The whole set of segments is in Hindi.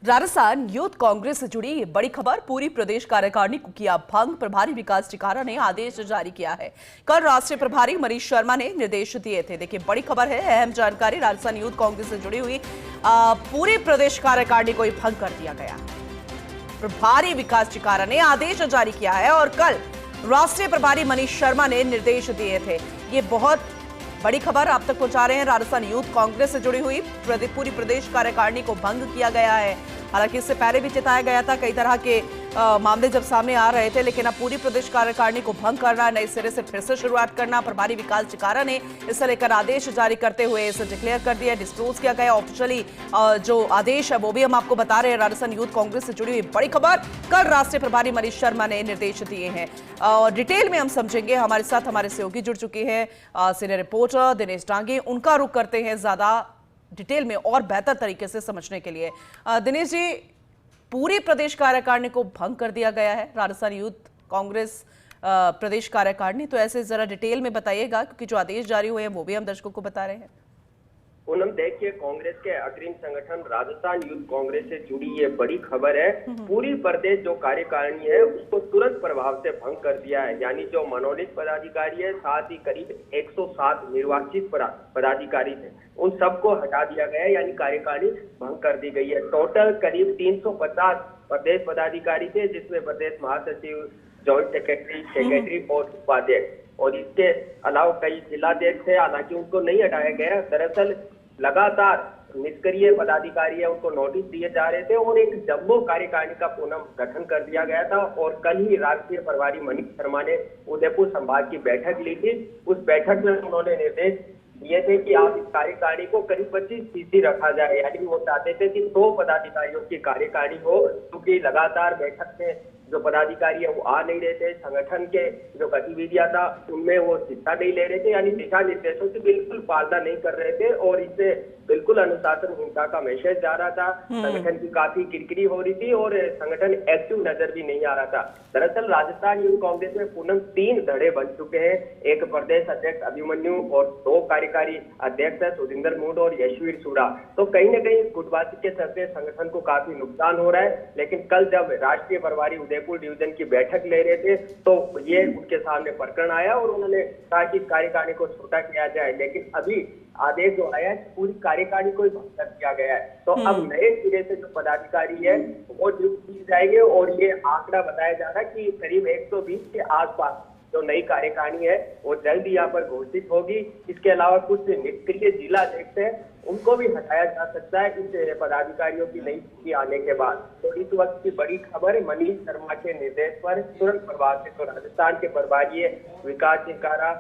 राजस्थान यूथ कांग्रेस से जुड़ी ये बड़ी खबर। पूरी प्रदेश कार्यकारिणी को किया भंग। प्रभारी विकास टिकारा ने आदेश जारी किया है। कल राष्ट्रीय प्रभारी मनीष शर्मा ने निर्देश दिए थे। देखिए बड़ी खबर है, अहम जानकारी। राजस्थान यूथ कांग्रेस से जुड़ी हुई पूरी प्रदेश कार्यकारिणी को भंग कर दिया गया। प्रभारी विकास टिकारा ने आदेश जारी किया है और कल राष्ट्रीय प्रभारी मनीष शर्मा ने निर्देश दिए थे। ये बहुत बड़ी खबर आप तक पहुंचा रहे हैं। राजस्थान यूथ कांग्रेस से जुड़ी हुई पूरी प्रदेश कार्यकारिणी को भंग किया गया है। हालांकि इससे पहले भी चेताया गया था, कई तरह के मामले जब सामने आ रहे थे, लेकिन अब पूरी प्रदेश कार्यकारिणी को भंग करना, नए सिरे से फिर से शुरुआत करना। प्रभारी विकास टिकारा ने इसे लेकर आदेश जारी करते हुए इसे डिक्लेयर कर दिया, डिस्क्लोज किया गया ऑफिशियली। जो आदेश है वो भी हम आपको बता रहे हैं। राजस्थान यूथ कांग्रेस से जुड़ी हुई बड़ी खबर, कल राष्ट्रीय प्रभारी मनीष शर्मा ने निर्देश दिए हैं और डिटेल में हम समझेंगे। हमारे साथ हमारे सहयोगी जुड़ चुके हैं, सीनियर रिपोर्टर दिनेश डांगे। उनका रुख करते हैं ज्यादा डिटेल में और बेहतर तरीके से समझने के लिए। दिनेश जी, पूरी प्रदेश कार्यकारिणी को भंग कर दिया गया है, राजस्थान यूथ कांग्रेस प्रदेश कार्यकारिणी, तो ऐसे जरा डिटेल में बताइएगा, क्योंकि जो आदेश जारी हुए हैं वो भी हम दर्शकों को बता रहे हैं। पूनम, देखिए, कांग्रेस के अग्रिम संगठन राजस्थान यूथ कांग्रेस से जुड़ी ये बड़ी खबर है। पूरी प्रदेश जो कार्यकारिणी है उसको तुरंत प्रभाव से भंग कर दिया है। यानी जो मनोनीत पदाधिकारी है, साथ ही करीब 107 निर्वाचित पदाधिकारी थे, उन सबको हटा दिया गया है। यानी कार्यकारिणी भंग कर दी गई है। टोटल करीब 350 प्रदेश पदाधिकारी थे, जिसमें प्रदेश महासचिव, जॉइंट सेक्रेटरी और उपाध्यक्ष, और इसके अलावा कई जिलाध्यक्ष थे। हालांकि उनको नहीं हटाया गया। दरअसल लगातार निष्क्रिय पदाधिकारी है, उनको नोटिस दिए जा रहे थे और एक जम्बो कार्यकारिणी का पुनः गठन कर दिया गया था। और कल ही राष्ट्रीय प्रभारी मनीष शर्मा ने उदयपुर संभाग की बैठक ली थी। उस बैठक में उन्होंने निर्देश दिए थे कि आप इस कार्यकारिणी को करीब 25% रखा जाए। यानी वो चाहते थे कि 100 पदाधिकारियों की कार्यकारिणी हो, क्योंकि लगातार बैठक में जो पदाधिकारी है वो आ नहीं रहे थे। संगठन के जो गतिविधियां था उनमें वो हिस्सा नहीं ले रहे थे। यानी दिशा निर्देशों की बिल्कुल पालना नहीं कर रहे थे और इससे बिल्कुल अनुशासनहीनता का मैसेज जा रहा था। संगठन की काफी किरकिरी हो रही थी और संगठन एक्टिव नजर भी नहीं आ रहा था। दरअसल राजस्थान यूथ कांग्रेस में पूनम 3 धड़े बन चुके हैं। एक प्रदेश अध्यक्ष अभिमन्यु और 2 कार्यकारी अध्यक्ष है, सुरिंदर मूड और यशवीर सूड़ा। तो कहीं न कहीं गुटबाजी के चलते संगठन को काफी नुकसान हो रहा है। लेकिन कल जब राष्ट्रीय प्रभारी उदयपुर डिवीजन की बैठक ले रहे थे तो ये उनके सामने प्रकरण आया और उन्होंने कहा कि कार्यकारिणी को छोटा किया जाए। लेकिन अभी आदेश जो आया है, पूरी कार्यकारिणी को भंग कर दिया गया है। तो अब नए सिरे से जो पदाधिकारी है वो नियुक्त किए जाएंगे और ये आंकड़ा बताया जा रहा है कि करीब 120 के आसपास जो नई कार्यकारिणी है वो जल्द यहाँ पर घोषित होगी। इसके अलावा कुछ निष्क्रिय जिला अध्यक्ष है, उनको भी हटाया जा सकता है इस पदाधिकारियों की नई स्थिति आने के बाद। तो इस वक्त की बड़ी खबर है, मनीष शर्मा के निर्देश पर तुरंत प्रभाव से तो राजस्थान के प्रभारी विकास टिकारा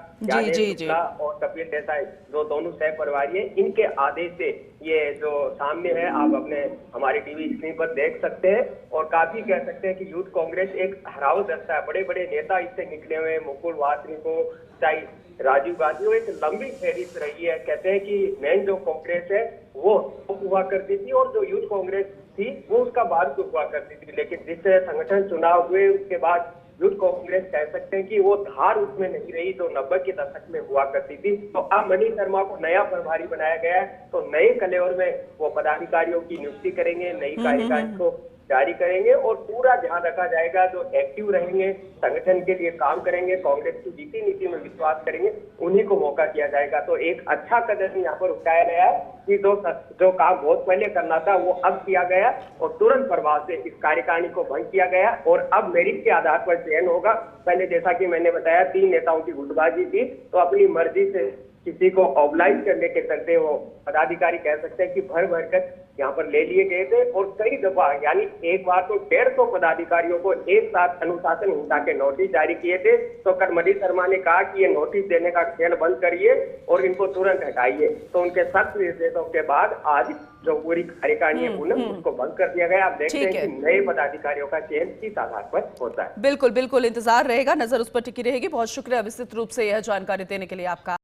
और कपिल देसाई, जो दोनों सह प्रभारी है, इनके आदेश से ये जो सामने है आप अपने हमारे टीवी स्क्रीन पर देख सकते हैं। और काफी कह सकते हैं कि यूथ कांग्रेस एक हराव दस्ता है। बड़े बड़े नेता इससे निकले हुए, मुकुल वासनिको, चाहे राजीव गांधी, वो एक लंबी फहरिस्त रही है। कहते हैं कि मेन जो कांग्रेस है वो हुआ करती थी और जो यूथ कांग्रेस थी वो उसका बाद हुआ करती थी। लेकिन जिस संगठन चुनाव हुए उसके बाद यूथ कांग्रेस कह सकते हैं कि वो धार उसमें नहीं रही जो 90 के दशक में हुआ करती थी। तो अब मनीष शर्मा को नया प्रभारी बनाया गया है, तो नए कलेवर में वो पदाधिकारियों की नियुक्ति करेंगे, नई कार्यकारिणी को जारी करेंगे और पूरा ध्यान रखा जाएगा। जो एक्टिव रहेंगे, संगठन के लिए काम करेंगे, कांग्रेस की जीती नीति में विश्वास करेंगे, उन्हीं को मौका दिया जाएगा। तो एक अच्छा कदम यहाँ पर उठाया गया है कि जो काम बहुत पहले करना था वो अब किया गया और तुरंत प्रभाव से इस कार्यकारिणी को भंग किया गया और अब मेरिट के आधार पर चयन होगा। पहले जैसा कि मैंने बताया 3 नेताओं की गुटबाजी थी, तो अपनी मर्जी से किसी को ऑब्लाइज करने के चलते वो पदाधिकारी कह सकते हैं कि भर भर कर यहाँ पर ले लिए गए थे। और कई दफा, यानी एक बार तो 150 पदाधिकारियों को एक साथ अनुशासनहीनता के नोटिस जारी किए थे। तो कल मनीष शर्मा ने कहा कि ये नोटिस देने का खेल बंद करिए और इनको तुरंत हटाइए। तो उनके सख्त निर्देशों के बाद आज जो पूरी कार्यकारिणी है पूनम, उसको बंद कर दिया गया। आप देखते हैं कि नए पदाधिकारियों का चयन किस आधार पर होता है। बिल्कुल बिल्कुल इंतजार रहेगा, नजर उस पर टिकी रहेगी। बहुत शुक्रिया विस्तृत रूप से यह जानकारी देने के लिए आपका।